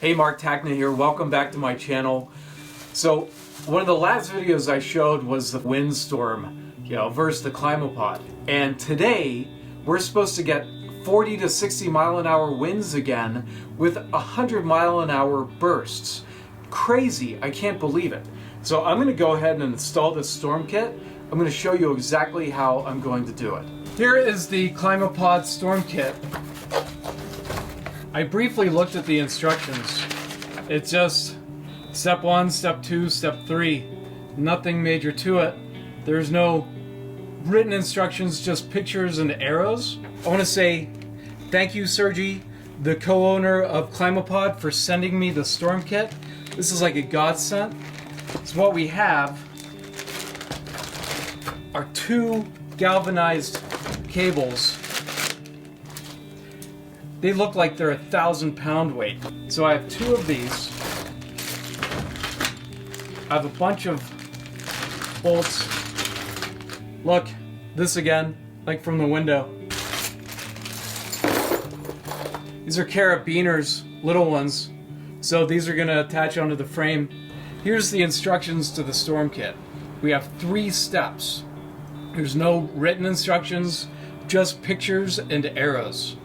Hey, Mark Tackna here. Welcome back to my channel. So, one of the last videos I showed was the windstorm, versus the Climapod. And today, we're supposed to get 40 to 60 mile an hour winds again with 100 mile an hour bursts. Crazy, I can't believe it. So I'm going to go ahead and install this storm kit. I'm going to show you exactly how I'm going to do it. Here is the Climapod storm kit. I briefly looked at the instructions. It's just step 1, step 2, step 3. Nothing major to it. There's no written instructions, just pictures and arrows. I want to say thank you, Sergi, the co-owner of Climapod, for sending me the storm kit. This is like a godsend. So what we have are 2 galvanized cables. They look like they're 1,000-pound weight. So I have 2 of these. I have a bunch of bolts. Look, this again, like from the window. These are carabiners, little ones. So these are gonna attach onto the frame. Here's the instructions to the storm kit. We have 3 steps. There's no written instructions, just pictures and arrows.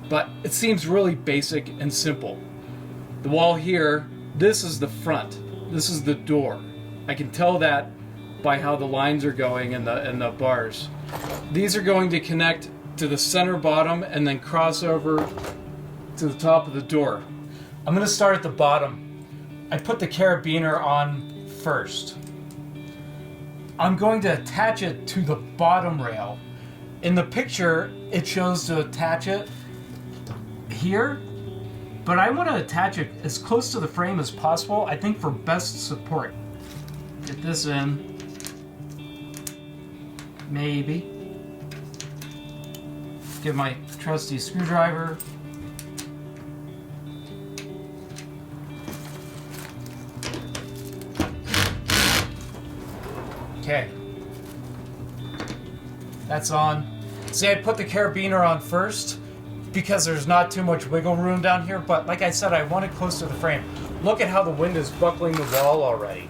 But it seems really basic and simple. The wall here, this is the front. This is the door. I can tell that by how the lines are going and the bars. These are going to connect to the center bottom and then cross over to the top of the door. I'm going to start at the bottom. I put the carabiner on first. I'm going to attach it to the bottom rail. In the picture, it shows to attach it here, but I want to attach it as close to the frame as possible, I think, for best support. Get this in. Maybe. Get my trusty screwdriver. Okay. That's on. See, I put the carabiner on first because there's not too much wiggle room down here, but like I said, I want it close to the frame. Look at how the wind is buckling the wall already.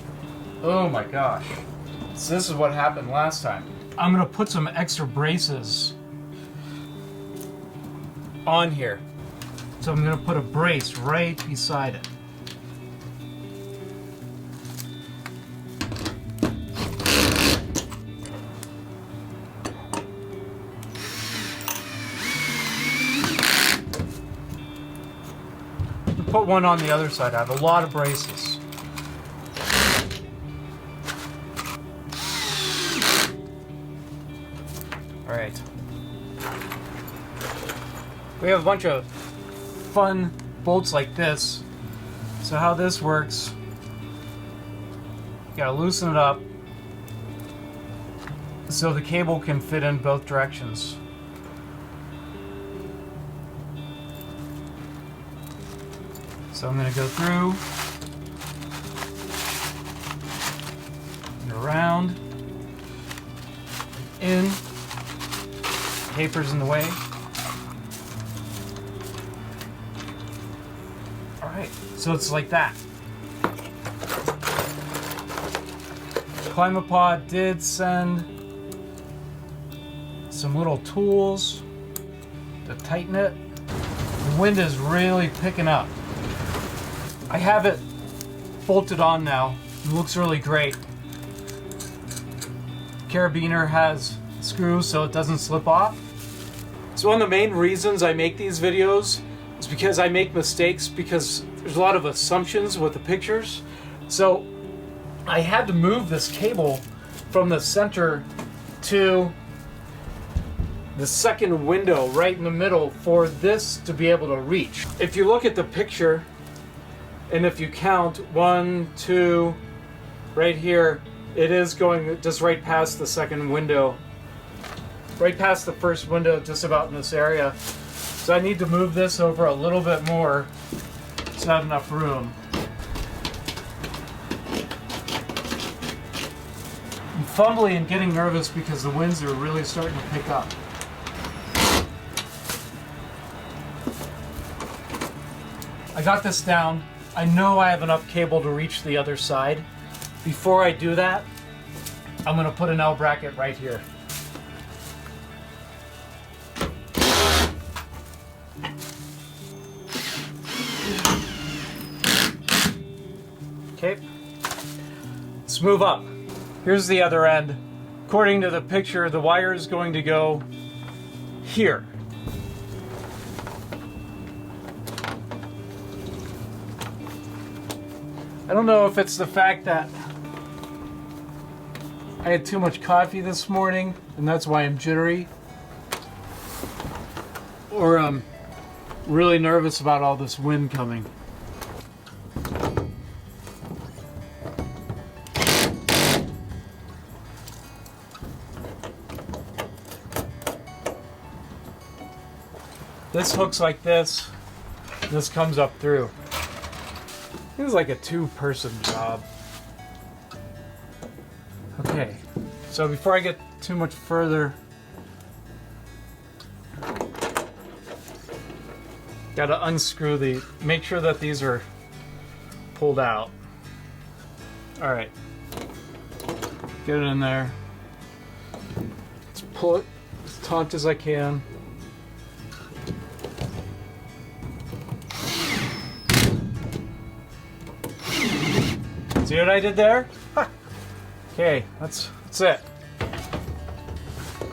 Oh my gosh. So this is what happened last time. I'm gonna put some extra braces on here. So I'm gonna put a brace right beside it. Put one on the other side. I have a lot of braces. All right. We have a bunch of fun bolts like this. So how this works, you gotta loosen it up so the cable can fit in both directions. So I'm going to go through and around, in, paper's in the way. Alright, so it's like that. Climapod did send some little tools to tighten it. The wind is really picking up. I have it bolted on now. It looks really great. Carabiner has screws so it doesn't slip off. So one of the main reasons I make these videos is because I make mistakes because there's a lot of assumptions with the pictures. So I had to move this cable from the center to the second window right in the middle for this to be able to reach. If you look at the picture, and if you count 1, 2, right here, it is going just right past the second window. Right past the first window, just about in this area. So I need to move this over a little bit more to have enough room. I'm fumbling and getting nervous because the winds are really starting to pick up. I got this down. I know I have enough cable to reach the other side. Before I do that, I'm gonna put an L bracket right here. Okay, let's move up. Here's the other end. According to the picture, the wire is going to go here. I don't know if it's the fact that I had too much coffee this morning and that's why I'm jittery, or I'm really nervous about all this wind coming. This hooks like this, this comes up through. This is like a two-person job. Okay, so before I get too much further, gotta unscrew make sure that these are pulled out. All right, get it in there. Let's pull it as taut as I can. See what I did there? Okay, that's it.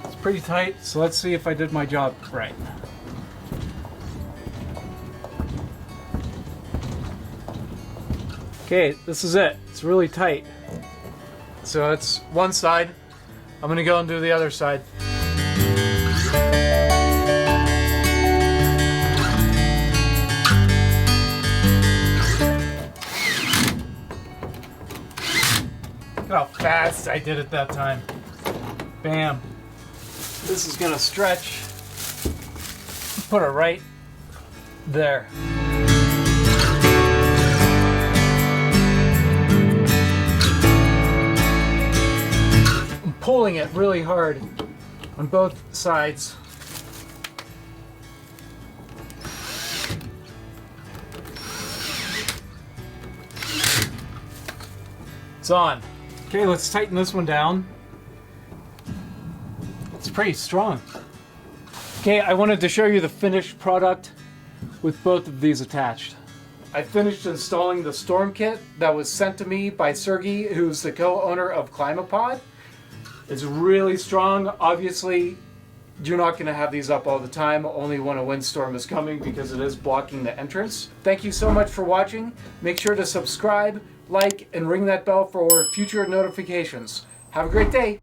It's pretty tight, so let's see if I did my job right. Okay, this is it. It's really tight. So that's one side. I'm gonna go and do the other side. Look how fast I did it that time. Bam. This is gonna stretch. Put it right there. I'm pulling it really hard on both sides. It's on. Okay, let's tighten this one down. It's pretty strong. Okay, I wanted to show you the finished product with both of these attached. I finished installing the storm kit that was sent to me by Sergey, who's the co-owner of Climapod. It's really strong. Obviously, you're not going to have these up all the time, only when a windstorm is coming, because it is blocking the entrance. Thank you so much for watching. Make sure to subscribe, like, and ring that bell for future notifications. Have a great day.